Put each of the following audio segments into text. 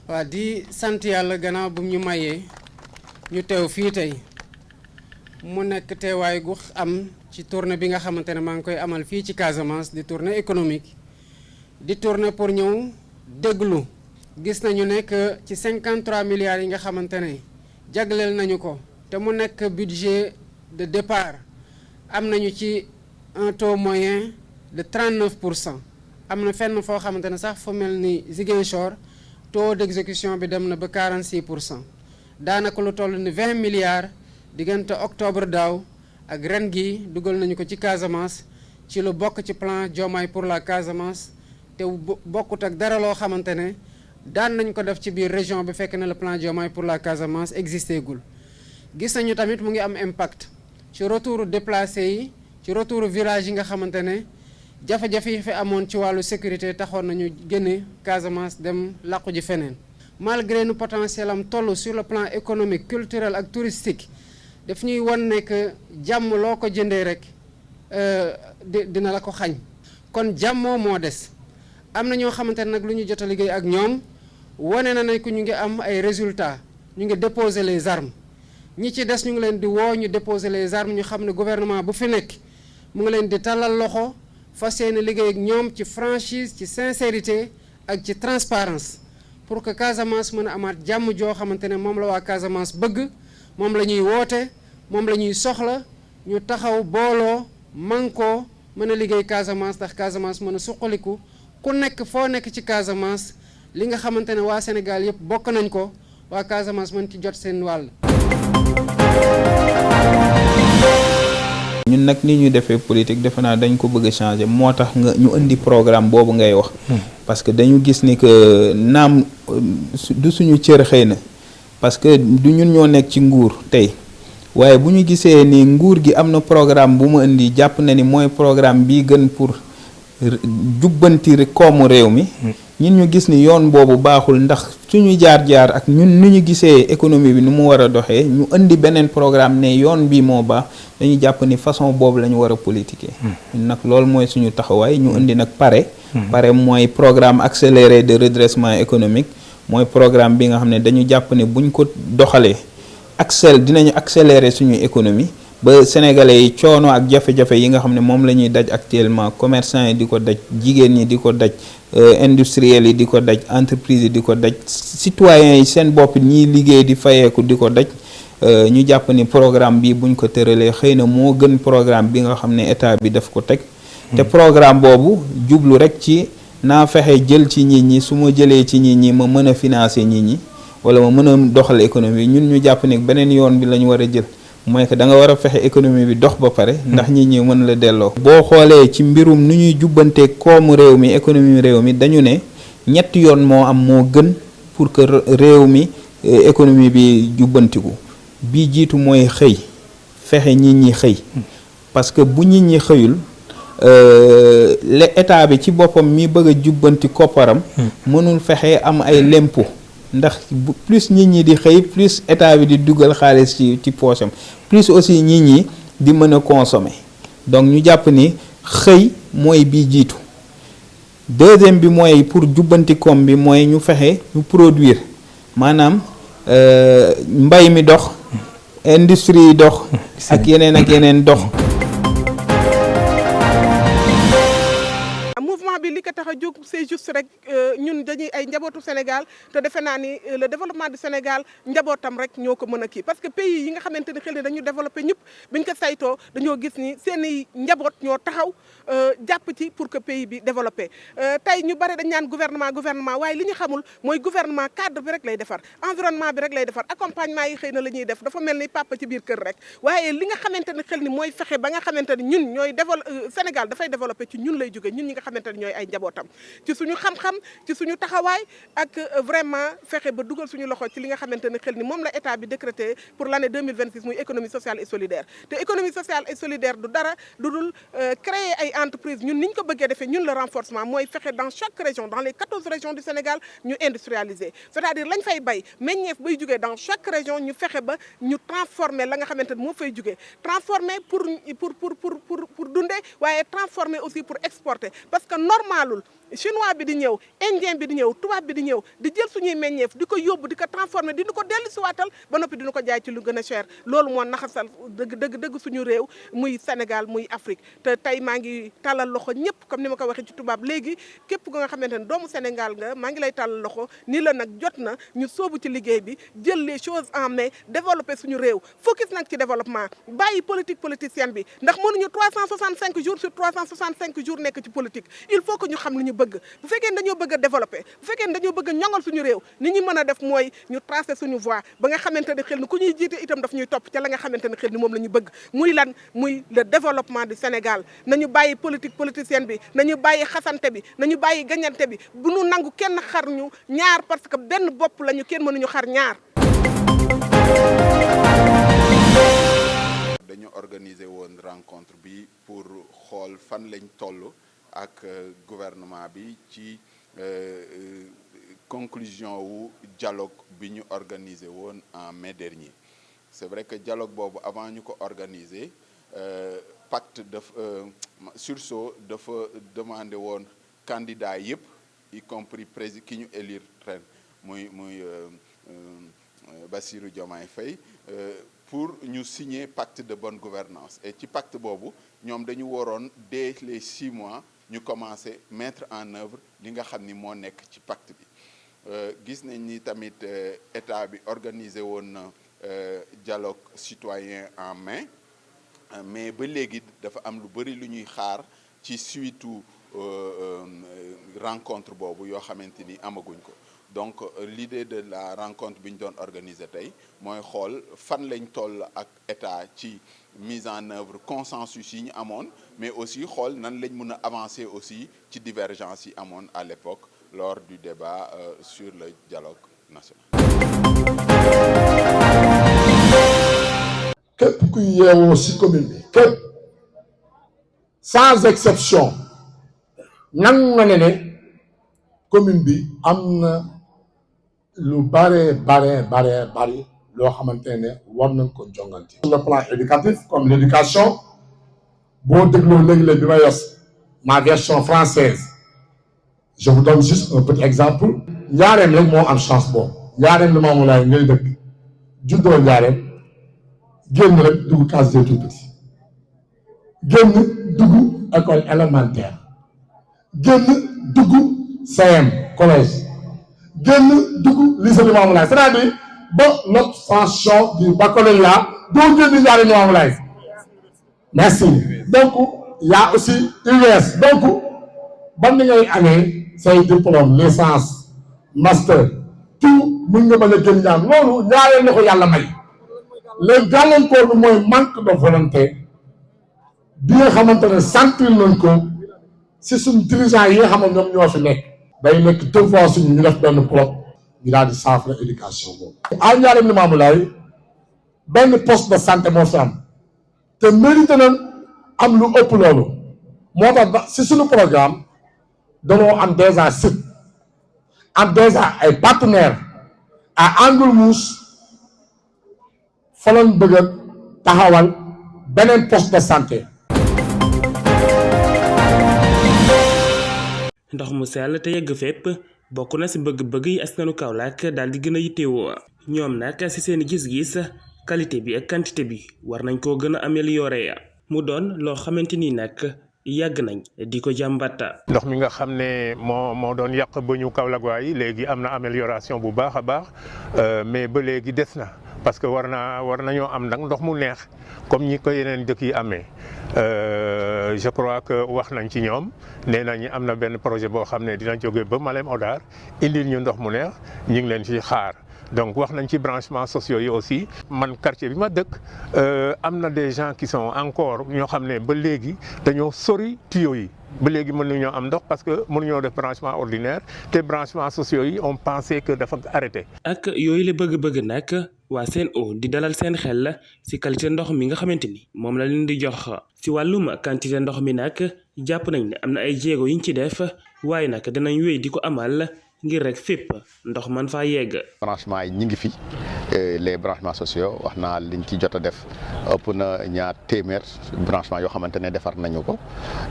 waa di sant yàlla gannaaw bu ñu mayee ñu teew fii tey mu nekk teewaay gu am ci tournée bi nga xamante ne maa ngi koy amal fii ci Casamance di tournée économique di tournée pour ñëw déglu gis nañu nekk ci 53 milliards yi nga xamante ne jagleel nañu ko te mu nekk budget de départ am nañu ci un taux moyen de 39%. am na fenn foo xamante ne sax fu mel ni Ziguinchor taux d'exécution bi dem na ba 46%. daanaka lu toll ni 20 milliards diggante octobre daaw ak ren gi dugal nañu ko ci Casamance ci lu bokk ci plan Diomaye pour la Casamance te bokkut ak dara loo xamante ne daan nañ ko def ci biir région bi fekk na le plan Diomaye pour la Casamance existé gul. gis nañu tamit mu ngi am impact ci retour déplacé yi ci retour village yi nga xamante ne jafe-jafe yi fi amoon ci wàllu sécurité taxoon nañu génne Casamance dem làqu ji feneen. malgré nu potentiel am toll sur le plan économique culturel ak touristique daf ñuy won ne que jàmm loo ko jëndee rek dina la ko xañ kon jàmmoo moo des. am na ñoo xamante ne nag lu ñu jot a liggéey ak ñoom wane na nañ ko ñu ngi am ay résultats ñu ngi déposer les armes ñi ci des ñu ngi leen di woo ñu déposer les armes ñu xam ne gouvernement bu fi nekk mu ngi leen di tàllal loxo fas yéene liggéey ak ñoom ci franchise ci sincérité ak ci transparence pour que Casamance mën a amaat jàmm joo xamante ne moom la waa Casamance bëgg moom la ñuy woote moom la ñuy soxla ñu taxaw booloo mànkoo mën a liggéey Casamance ndax Casamance mën a suqaliku ku nekk foo nekk ci Casamance li nga xamante ne waa Sénégal yëpp bokk nañ ko waa Casamance mën ci jot seen wàll. ñun nag ni ñuy defee politique defe naa dañ ko bëgg a changer moo tax ñu indi programme boobu ngay wax. parce que dañu gis ni que naam du suñu cër xëy na parce que du ñun ñoo nekk ci nguur tey waaye bu ñu gisee ni nguur gi am na programme bu mu indi jàpp na ni mooy programme bii gën pour jubbanti koomu réew mi. ñun ñu gis ni yoon boobu baaxul ndax suñu jaar-jaar ak ñun ni ñu gisee économie bi ni mu war a doxee ñu indi beneen programme ne yoon bi moo baax dañu jàpp ni façon boobu la ñu war a politiquer. ñun nag loolu mooy suñu taxawaay ñu indi nag pare mooy programme accéléré de redressement économique mooy programme bi nga xam ne dañu jàpp ne buñ ko doxalee dinañu accélérer suñu économie ba sénégalais yi coono ak jafe-jafe yi nga xam ne moom la ñuy daj actuellement commerçant yi di ko daj jigéen ñi di ko daj industriels yi di ko daj entreprise yi di ko daj citoyens yi seen bopp ñiy liggéey di fayeeku di ko daj ñu jàpp ni programme bi buñ ko tëralee xëy na moo gën programme bi nga xam ne état bi daf ko teg te programme boobu jublu rek ci naa fexe jël ci nit ñi su ma jëlee ci nit ñi ma mën a financer nit ñi wala ma mën a doxal économie ñun ñu jàpp ni beneen yoon bi la ñu war a jël mooy que da nga war a fexe économie bi dox ba pare ndax nit ñi mën la delloo. boo xoolee ci mbirum nu ñuy jubbante koomu réew mi économie réew mi dañu ne ñetti yoon moo am moo gën pour que réew mi économie bi jubbantiku bi jiitu mooy xëy fexe nit ñi xëy parce que bu nit ñi xëyul état bi ci boppam mi bëgg a jubbanti kopparam mënul fexe am ay lempo ndax plus nit ñi di xëy plus état bi di dugal xaalis ci poosam plus aussi nit ñi di mën a consommer donc ñu jàpp ni xëy mooy bii jiitu deuxième bi mooy pour jubbanti koom bi mooy ñu fexe ñu produire maanaam mbay mi dox industrie yi dox ak yeneen dox. bi li ko tax a jóg c'est juste rek ñun dañuy ay njabootu Sénégal te defe naa ni le développement du Sénégal njabootam rek ñoo ko mën a kii parce que pays yi nga xamante ni xel ni dañu développé ñëpp biñ ko saytoo dañoo gis ni seen i njaboot ñoo taxaw jàpp ci pour que pays bi développé tey ñu bare dañ naan gouvernement waaye li ñu xamul mooy gouvernement cadre bi rek lay defar environnement bi rek lay defar accompagnement yi xëy na la ñuy def dafa mel ni papa ci biir kër rek waaye li nga xamante ni xel ni mooy fexe ba nga xamante ni ñun ñooy Sénégal dafay développé ci ñun lay jóge ñun ñi nga xamante ni ñooy ay njabootam ci suñu xam-xam ci suñu taxawaay ak vraiment fexe ba dugal suñu loxo ci li nga xamante ne xel ni moom la état bi décrété pour l'année 2026 muy économie sociale et solidaire te économie sociale et solidaire du dara du dul créer ay entreprises ñun ni ñu ko bëggee defee ñun le renforcement mooy fexe dans chaque région dans les 14 régions du Sénégal ñu industrialiser c'est-à-dire lañ fay bay meññeef bay jugee dans chaque région ñu fexe ba ñu transformer la nga xamante ne moo fay jugee transformer pour dundee waaye transformer aussi pour exporter parce que normalul chinois bi di ñëw indien bi di ñëw tubaab bi di ñëw di jël suñuy meññeef di ko yóbbu di ko transformer di ko dellu siwaatal ba noppi dina ko jaay ci lu gën a cher loolu moo naxasal dëgg suñu réew muy Sénégal muy Afrique te tey maa ngi tàllal loxo ñëpp comme ni ma ko waxee ci tubaab léegi képp nga xamante ne doomu Sénégal nga maa ngi lay tàllal loxo ni la nag jot na ñu sóobu ci liggéey bi jël les choses en main développer suñu réew focus nag ci développement bàyyi politique politicienne bi ndax mënuñu 365 jours sur 365 jours nekk ci politique il faut que ñu xam li ñu bëgg bu fekkee dañoo bëgg a développer bu fekkee dañoo bëgg a ñoŋal suñu réew ni ñu mën a def mooy ñu tracer suñu voie ba nga xamante ne xel ni ku ñuy jiite itam daf ñuy topp ca la nga xamante ne xel ni moom la ñu bëgg muy lan muy le développement du Sénégal nañu bàyyi politique politicienne bi nañu bàyyi xasante bi nañu bàyyi gañante bi bu ñu nangu kenn xar ñu ñaar parce que benn bopp lañu kenn mënuñu xar ñaar. dañu organiser woon rencontre bi pour xool fan lañ toll ak gouvernement bi ci conclusion wu dialogue bi ñu organisé woon en mai dernier c'est vrai que dialogue boobu avant ñu ko organiser pacte sursaut dafa demandé woon candidat yëpp y compris président ki ñu élire ren muy Bassirou Diomaye Faye pour ñu signer pacte de bonne gouvernance et ci pacte boobu ñoom dañu waroon dès les 6 mois ñu commencer mettre en œuvre li nga xam ni moo nekk ci pacte bi gis nañ ni tamit état bi organisé woon na dialogue citoyen en mai mais ba léegi dafa am lu bëri lu ñuy xaar ci suitu rencontre boobu yoo xamante ni amaguñ ko donc l'idée de la rencontre bi ñu doon organiser tey mooy xool fan lañ toll ak état ci mise en œuvre consensus yi ñu amoon mais aussi xool nan lañ mën a avancer aussi ci divergence yi amoon à l'époque lors du débat sur le dialogue national. képp kuy yeewoo ci commune bi képp sans exception nangu nga ne commune bi am na lu bari loo xamante ne war nañ ko jongante. sur le plan éducatif comme l'éducation boo dégloo léegi-léeg bi ma yos ma version française je vous donne juste un petit exemple. Njaareem rek moo am chance boobu Njaareem li maamu laay ngay dëkk juddoo Njaareem génn rek dugg case des tout-petits génn dugg école élémentaire génn dugg CM collège génn dugg lycée du Mamoulaye c'est-à-dire ba l'obtention du baccalauréat doo génn Njaareem du Mamoulaye. Merci. Donc il y a aussi UVS donc ban ni ngay amee say diplôme licence master tout mën nga mën a gën ñaan loolu ñaareel na ko yàlla may le gàllankoor bi mooy manque de volonté bi nga xamante ne sentir nañ ko si suñu dirigeants yi nga xam ne ñoom ñoo fi nekk day nekk devoir suñu ñu def benn bloc ñu daal di saafara éducation boobu. à Njaareem Limamoulaye benn poste de santé moo fi am te mérité nañ am lu ëpp loolu moo tax ba si suñu programme dañoo am déjà site am déjà ay partenaires à Angle Mousse fa lañ bëgg a taxawal beneen poste de santé. ndox mu sell te yegg fépp bokk na ci bëgg-bëgg yi askanu Kaolack daal di gën a yittewoo ñoom nag ci seen gis-gis qualité bi ak quantité bi war nañ koo gën a améliorer mu doon loo xamante ni nag yàgg nañ di ko jàmbata. ndox mi nga xam ne moo doon yàq ba ñu Kaolack waay léegi am na amélioration bu baax a baax mais ba léegi des na parce que war nañoo am nag ndox mu neex comme ñi ko yeneen dëkk yi amee je crois que wax nañ ci ñoom nee nañ am na benn projet boo xam ne dina jóge ba Malem Hodar indil ñu ndox mu neex ñu ngi leen ci xaar. donc wax nañ ci branchements sociaux yi aussi man quartier bi ma dëkk am na des gens qui sont encore ñoo xam ne ba léegi dañoo sori tuyaux yi ba léegi mënuñoo am ndox parce que mënuñoo def branchement ordinaire te branchements sociaux yi on pensait que dafa arrêté. ak yooyu la bëgg-bëgg nag waa Sen'Eau di dalal seen xel ci qualité ndox mi nga xamante ni moom la leen di jox ci wàllum quantité ndox mi nag jàpp nañ ne am na ay jéego yuñ ci def waaye nag danañ wéy di ko amal. ngir rek fépp ndox man faa yegg. branchement yi ñu ngi fi les branchements sociaux wax naa liñ ci jot a def ëpp na ñaar téeméer branchement yoo xamante ne defar nañu ko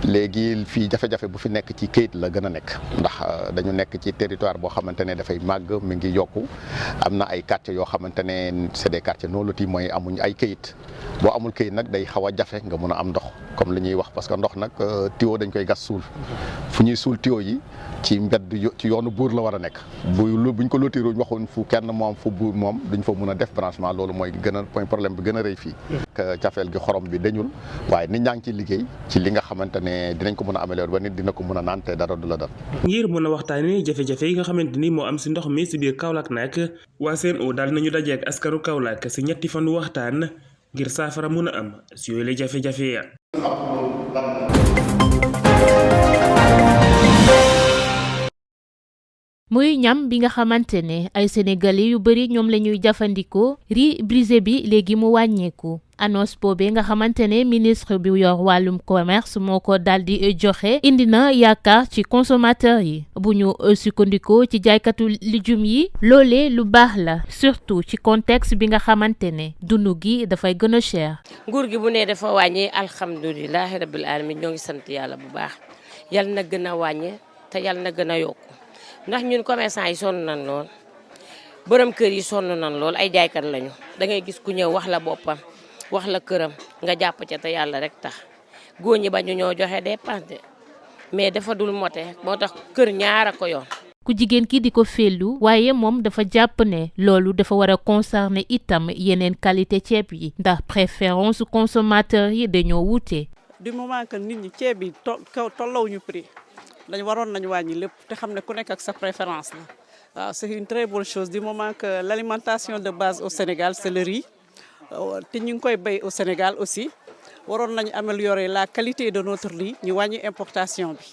léegi fii jafe-jafe bu fi nekk ci këyit la gën a nekk ndax dañu nekk ci territoire boo xamante ne dafay màgg mi ngi yokku am na ay quartiers yoo xamante ne c'est des quartiers non lotis mooy amuñ ay këyit boo amul këyit nag day xaw a jafe nga mun a am ndox comme li ñuy wax parce que ndox nag tuyau dañ koy gas suul fu ñuy suul tuyau yi ci mbedd ci yoonu buur la war a nekk buñ ko lotiruñ waxuñ fu kenn moom fu buur moom duñ fa mun a def branchement loolu mooy gën a point problème bi gën a rëy fii cafeel gi xorom bi dañul waaye nit ñaa ngi ci liggéey ci li nga xamante ne dinañ ko mun a améliorer ba nit dina ko mun a naan te dara du la dal. ngir mun a waxtaanee jafe-jafe yi nga xamante ni moo am si ndox mi si biir Kaolack nag waa Sen'Eau daal nañu daje ak askanu Kaolack si ñetti fanu waxtaan ngir saafara mun a am si yooyu la jafe-jafe ya. muy ñam bi nga xamante ne ay sénégalais yu bari ñoom la ñuy jëfandikoo riz brisé bi léegi mu wàññeeku annonce boobee nga xamante ne ministre bi yor wàllum commerce moo ko daal di joxe indi na yaakaar ci consommateur yi bu ñu sukkandikoo ci jaaykatu lijum yi loolee lu baax la surtout ci contexte bi nga xamante ne dund gi dafay gën a cher. nguur gi bu ne dafa wàññee alhamdulilahi rabbil alamin ñoo ngi sant yàlla bu baax yal na gën a wàññe te yal na gën a yokku ndax ñun commerçant yi sonn nañ lool borom kër yi sonn nañ lool ay jaaykat lañu da ngay gis ku ñëw wax la boppam wax la këram nga jàpp ca te yàlla rek tax góor ñi ba ñu ñoo joxe dépense mais dafa dul mote moo tax kër ñaara ko yoon. ku jigéen ki di ko fellu waaye moom dafa jàpp ne loolu dafa war a concerner itam yeneen qualité ceeb yi ndax préférence consommateur yi dañoo wuute. du moment que nit ñi ceeb bi tollawuñu prix. dañu waroon nañu wàññi lépp te xam ne ku nekk ak sa préférence la waaw c'est une très bonne chose du moment que l'alimentation de base au Sénégal c'est le riz te ñu ngi koy béy au Sénégal aussi waroon nañu améliorer la qualité de notre riz ñu wàññi importation bi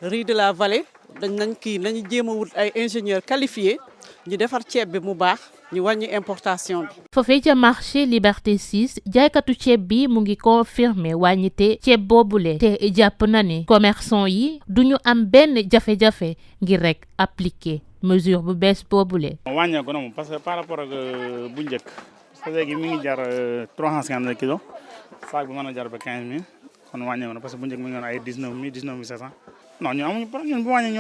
riz de la vallée nañu jéem a wut ay ingénieurs qualifiés ñu defar ceeb bi mu baax ñu wàññi importation bi. foofee ca marché Liberté 6 jaaykatu ceeb bi mu ngi confirmer wàññite ceeb boobule te jàpp na ne commerçant yi duñu am benn jafe-jafe ngir rek appliquer mesure bu bees boobule. wàññeeku na moom parce que par rapport ak bu njëkk parce que léegi mi ngi jar 350 kilos saak bi mën a jar ba 15000 kon wàññeeku na parce que bu njëkk mi ngi woon ay 19000 19500 non ñun amuñu problème ñun bu wàññi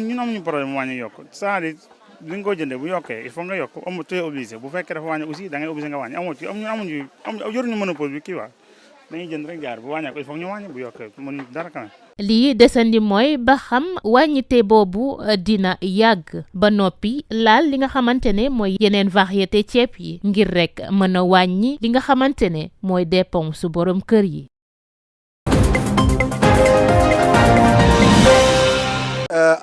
ñun amuñu problème wàññi yokk c'est-à-dire li nga ko jëndee bu yokkee il faut nga yokk amu tu es obligé bu fekkee dafa wàññi aussi da ngay obligé nga wàññi amuñu yoruñu monopole bi kii waa dañuy jënd rek jaar bu wàññee ko il faut ñu wàññi bu yokkee mënuñu dara quand même. lii desandi mooy ba xam wàññite boobu dina yàgg ba noppi laal li nga xamante ne mooy yeneen variété ceeb yi ngir rek mën a wàññi li nga xamante ne mooy dépense borom kër yi.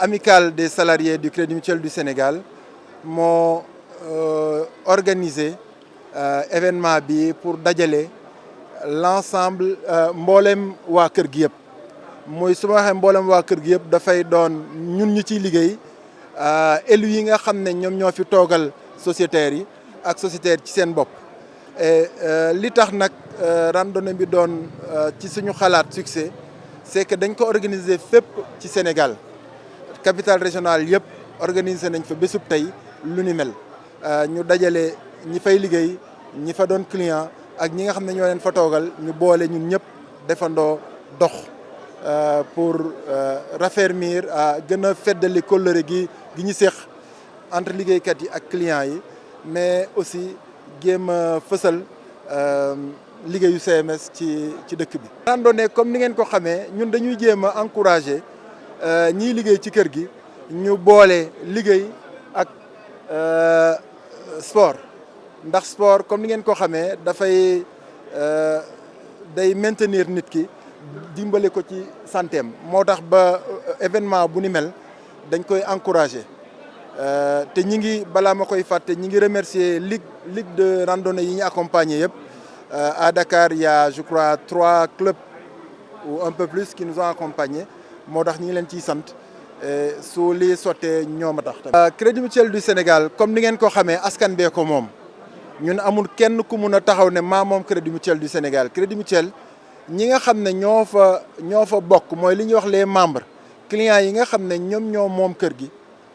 Amicale des salariés du Crédit Mutuel du Sénégal moo organisé événement bi pour dajale l'ensemble mboolem waa kër gi yëpp mooy su ma waxee mboolem waa kër gi yëpp dafay doon ñun ñu ciy liggéey élus yi nga xam ne ñoom ñoo fi toogal sociétaires yi ak sociétaires ci seen bopp li tax nag randonnée bi doon ci suñu xalaat succès c'est que dañ ko organiser fépp ci Sénégal capitale régionale yëpp organisé nañ fa bésub tey lu ni mel ñu dajale ñi fay liggéey ñi fa doon client ak ñi nga xam ne ñoo leen fa toogal ñu boole ñun ñëpp defandoo dox pour raffermir gën a feddali kóllëre gi ñu séq entre liggéeykat yi ak clients yi mais aussi jéem a fësal liggéeyu CMS ci dëkk bi. randonnée comme ni ngeen ko xamee ñun dañuy jéem a encourager ñiy liggéey ci kër gi ñu boole liggéey ak sport ndax sport comme ni ngeen ko xamee dafay day maintenir nit ki dimbale ko ci santeem moo tax ba événement bu ni mel dañ koy encourager te ñi ngi balaa ma koy fàtte ñi ngi remercier ligue de randonnée yi ñu accompagner yëpp à Dakar il y a je crois 3 clubs ou un peu plus qui nous ont accompagnés moo tax ñi ngi leen ciy sant su lii sottee ñoom a tax. Crédit Mutuel du Sénégal comme ni ngeen ko xamee askan bee ko moom ñun amul kenn ku mun a taxaw ne maa moom Crédit Mutuel du Sénégal Crédit Mutuel ñi nga xam ne ñoo fa bokk mooy li ñuy wax les membres clients yi nga xam ne ñoom ñoo moom kër gi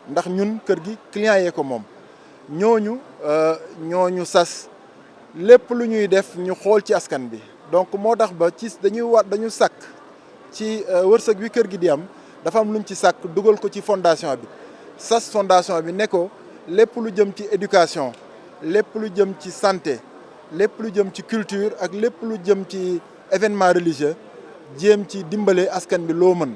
ndax ñun kër gi clients yee ko moom ñooñu sas lépp lu ñuy def ñu xool ci askan bi donc moo tax ba ci dañu sàkk ci wërsëg bi kër gi di am dafa am luñ ci sàkk dugal ko ci fondation bi sas fondation bi ne ko lépp lu jëm ci éducation lépp lu jëm ci santé lépp lu jëm ci culture ak lépp lu jëm ci événement religieux jéem ci dimbale askan bi loo mën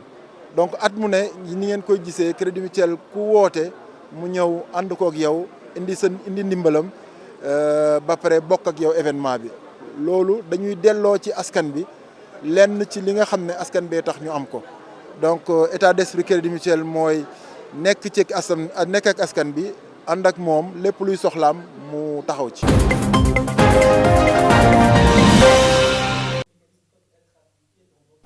donc at mu ne ni ngeen koy gisee Crédit Mutuel ku woote mu ñëw ànd kook yow indi ndimbalam ba pare bokk ak yow événement bi loolu dañuy delloo ci askan bi lenn ci li nga xam ne askan bee tax ñu am ko donc état d'esprit Crédit Mutuel mooy nekk ak askan bi ànd ak moom lépp luy soxlaam mu taxaw ci.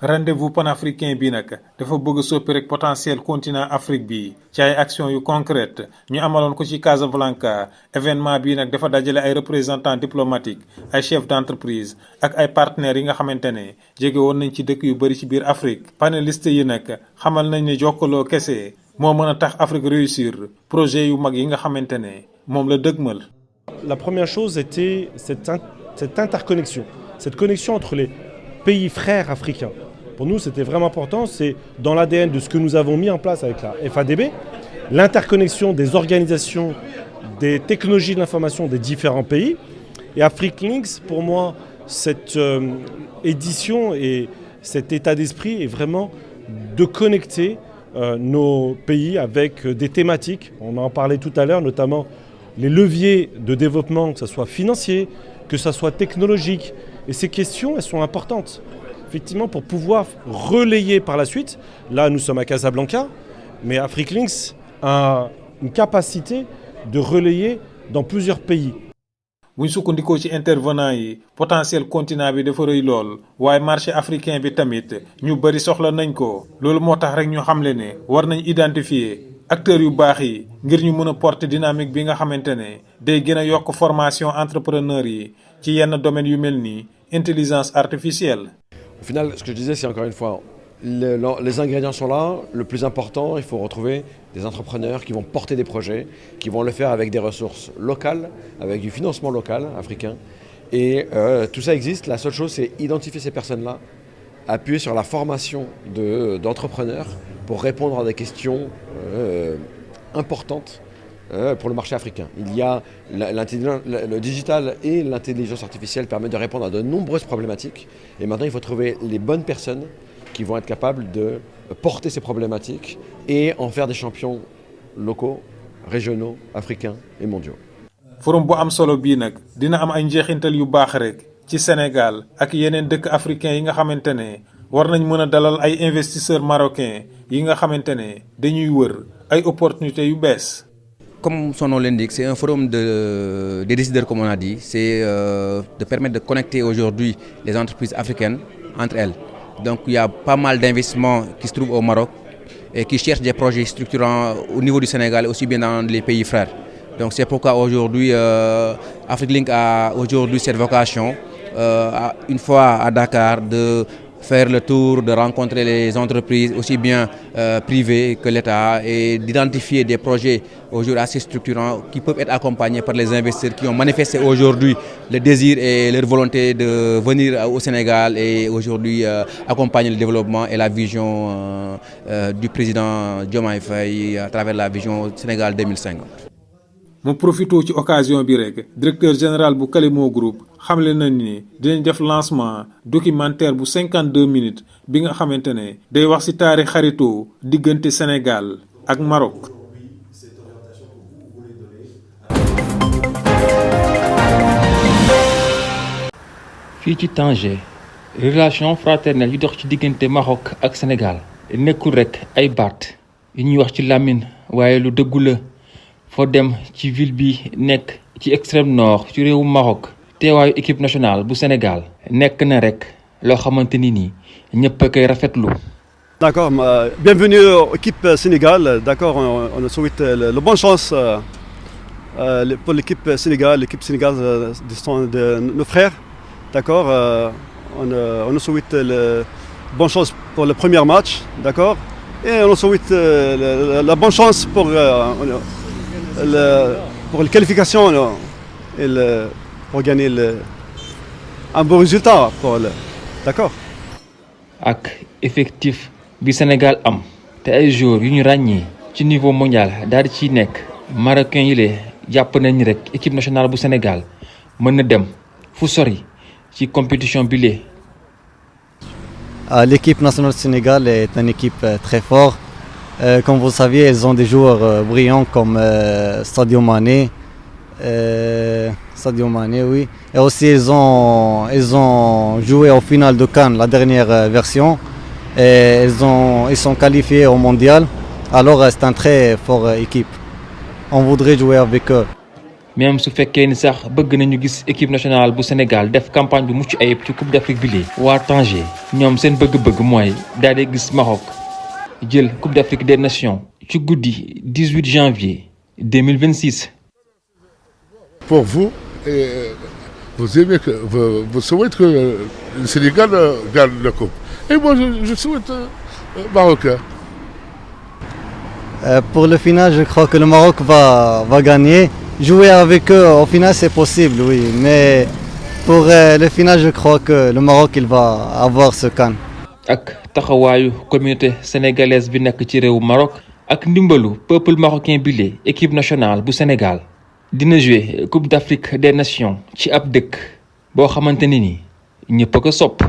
rendez-vous panafricain bi nag dafa bëgg soppi rek potentiel continent Afrique bi ci ay action yu concrète ñu amaloon ko ci Casablanca événement bii nag dafa dajale ay représentants diplomatiques ay chefs d'entreprise ak ay partenaires yi nga xamante ne jege woon nañ ci dëkk yu bari ci biir Afrique panélistes yi nag xamal nañ ne jokkaloo kese moo mën a tax Afrique réussir projet yu mag yi nga xamante ne moom la dëgmal. La première chose était cette interconnexion, cette connexion entre les pays frères africains. Pour nous, c'était vraiment important, c'est dans l'ADN de ce que nous avons mis en place avec la FADB, l'interconnexion des organisations, des technologies de l'information des différents pays. Et AfriqueLinks, pour moi, cette édition et cet état d'esprit est vraiment de connecter nos pays avec des thématiques. On en parlait tout à l'heure, notamment les leviers de développement, que ce soit financier, que ce soit technologique. Et ces questions, elles sont importantes. Effectivement, pour pouvoir relayer par la suite, là nous sommes à Casablanca, mais AfriqueLinks a une capacité de relayer dans plusieurs pays. bu ñu sukkandikoo ci intervenant yi potentiel continent bi dafa rëy lool waaye marché africain bi tamit ñu bari soxla nañ ko loolu moo tax rek ñu xamle ne war nañ identifier acteurs yu baax yi ngir ñu mën a porter dynamique bi nga xamante ne day gën a yokk formation entrepreneur yi ci yenn domaines yu mel ni intelligence artificielle. Au final, ce que je disais, c'est encore une fois, les ingrédients sont là. Le plus important, il faut retrouver des entrepreneurs qui vont porter des projets, qui vont le faire avec des ressources locales, avec du financement local africain. Et tout ça existe. La seule chose, c'est identifier ces personnes-là, appuyer sur la formation d'entrepreneurs pour répondre à des questions importantes pour le marché africain. Il y a le digital et l'intelligence artificielle permettent de répondre à de nombreuses problématiques. Et maintenant, il faut trouver les bonnes personnes qui vont être capables de porter ces problématiques et en faire des champions locaux, régionaux, africains et mondiaux. forum bu am solo bii nag dina am ay njeexintal yu baax rek ci Sénégal ak yeneen dëkk africain yi nga xamante ne war nañ mën a dalal ay investisseurs marocains yi nga xamante ne dañuy wër ay opportunités yu bees. Comme son nom l'indique, c'est un forum des décideurs, comme on a dit. C'est de permettre de connecter aujourd'hui les entreprises africaines entre elles. Donc il y a pas mal d'investissements qui se trouvent au Maroc et qui cherchent des projets structurants au niveau du Sénégal, aussi bien dans les pays frères. Donc c'est pourquoi aujourd'hui, AfriqueLinks a aujourd'hui cette vocation, une fois à Dakar, de faire le tour, de rencontrer les entreprises, aussi bien privées que l'État, et d'identifier des projets aujourd'hui assez structurants qui peuvent être accompagnés par les investisseurs qui ont manifesté aujourd'hui le désir et leur volonté de venir au Sénégal et aujourd'hui accompagner le développement et la vision du président Diomaye Faye à travers la vision Sénégal 2050. mu profité ci occasion bi rek directeur général bu Kalimo Group xamle nañ ni dinañ def lancement documentaire bu 52 minutes bi nga xamante ne day wax ci taarix xaritoo diggante Sénégal ak Maroc. fii ci Tanger relation fraternelle yu dox ci diggante Maroc ak Sénégal nekkul rek ay baat yu ñuy wax ci làmmiñ waaye lu dëggu la. foo dem ci ville bi nekk ci extrême nord ci réewu Maroc teewaayu équipe nationale bu Sénégal nekk na rek loo xamante ni nii ñëpp a koy rafetlu. D'accord, bienvenue aux équipe Sénégal. D'accord, on souhaite le bonne chance pour l'équipe Sénégal de nos frères. D'accord, on souhaite bonne chance pour le premier match. D'accord, et on souhaite la bonne chance pour pour la qualification pour gagner un bon résultat. D'accord. ak effectif bi Sénégal am te ay joueurs yu ñu ràññee ci niveau mondial daal di ciy nekk marocain yi lee jàpp nañ rek équipe nationale bu Sénégal mën na dem fu sori ci compétition bi lee. L'équipe nationale du Sénégal est une équipe très forte. Comme vous le saviez, ils ont des joueurs brillants comme Sadio Mané. Oui. Et aussi, ils ont joué au final de Cannes, la dernière version. Et ils sont qualifiés au mondial. Alors, c'est une très forte équipe. On voudrait jouer avec eux. Même su fekkee ni sax bëgg nañu gis équipe nationale bu Sénégal def campagne bu mucc ayib ci Coupe d'Afrique bi lee waa Tanger ñoom seen bëgg-bëgg mooy daal di gis Maroc jël Coupe d'Afrique des Nations ci guddi 18 janvier 2026. Pour vous, vous aimez vous souhaitez que le Sénégal gagne la Coupe. Et moi, je souhaite Marocain. Pour le final, je crois que le Maroc va gagner. Jouer avec eux, au final, c'est possible, oui. Mais pour le final, je crois que le Maroc, il va avoir ce CAN. ak taxawaayu communauté sénégalaise bi nekk ci réewu Maroc ak ndimbalu peuple marocain bile équipe nationale bu Sénégal dina jouer Coupe d'Afrique des Nations ci ab dëkk boo xamante ni ñëpp a ko sopp